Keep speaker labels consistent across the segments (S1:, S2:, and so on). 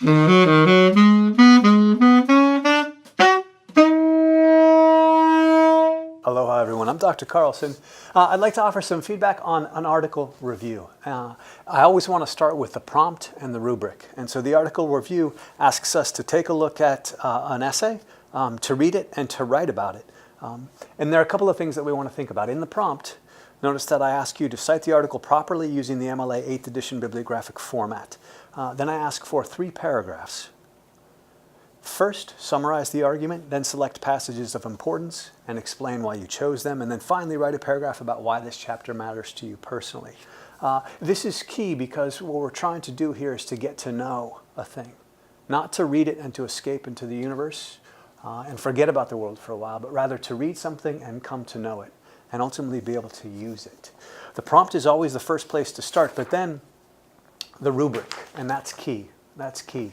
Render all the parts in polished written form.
S1: Aloha everyone, I'm Dr. Carlson. I'd like to offer some feedback on an article review. I always want to start with the prompt and the rubric. And so the article review asks us to take a look at an essay, to read it and to write about it. And there are a couple of things that we want to think about. In the prompt, notice that I ask you to cite the article properly using the MLA 8th edition bibliographic format. Then I ask for 3 paragraphs. First, summarize the argument, then select passages of importance and explain why you chose them, and then finally write a paragraph about why this chapter matters to you personally. This is key because what we're trying to do here is to get to know a thing, not to read it and to escape into the universe and forget about the world for a while, but rather to read something and come to know it and ultimately be able to use it. The prompt is always the first place to start, but then the rubric, and that's key. That's key.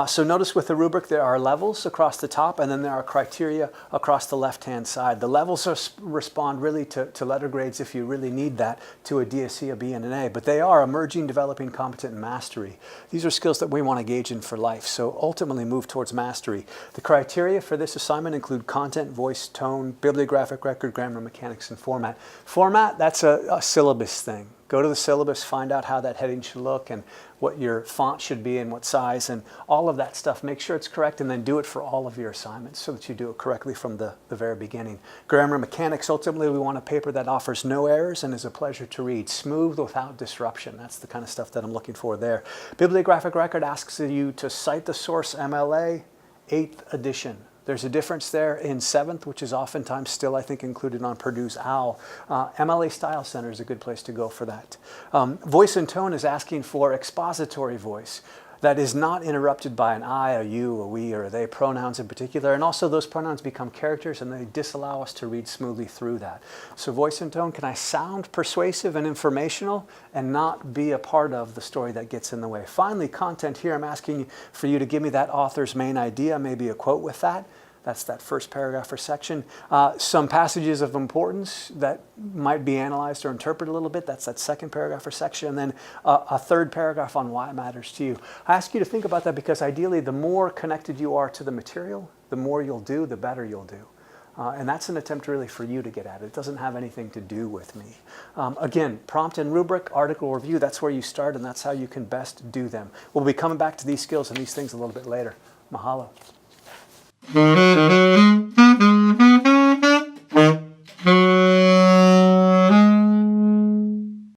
S1: So notice with the rubric there are levels across the top and then there are criteria across the left-hand side. The levels respond really to letter grades if you really need that, to a D, a C, a B, and an A. But they are emerging, developing, competent, and mastery. These are skills that we want to gauge in for life, so ultimately move towards mastery. The criteria for this assignment include content, voice, tone, bibliographic record, grammar, mechanics, and format. Format, that's a syllabus thing. Go to the syllabus, find out how that heading should look and what your font should be and what size and all of that stuff. Make sure it's correct and then do it for all of your assignments so that you do it correctly from the very beginning. Grammar mechanics, ultimately we want a paper that offers no errors and is a pleasure to read. Smooth without disruption. That's the kind of stuff that I'm looking for there. Bibliographic record asks you to cite the source MLA 8th edition. There's a difference there in 7th, which is oftentimes still, I think, included on Purdue's OWL. MLA Style Center is a good place to go for that. Voice and tone is asking for expository voice that is not interrupted by an I, a you, a we, or a they, pronouns in particular. And also those pronouns become characters and they disallow us to read smoothly through that. So voice and tone, can I sound persuasive and informational and not be a part of the story that gets in the way? Finally, content here, I'm asking for you to give me that author's main idea, maybe a quote with that. That's that first paragraph or section. Some passages of importance that might be analyzed or interpreted a little bit. That's that second paragraph or section. And then a third paragraph on why it matters to you. I ask you to think about that because ideally the more connected you are to the material, the more you'll do, the better you'll do. And that's an attempt really for you to get at it. It doesn't have anything to do with me. Again, prompt and rubric, article review, that's where you start and that's how you can best do them. We'll be coming back to these skills and these things a little bit later. Mahalo.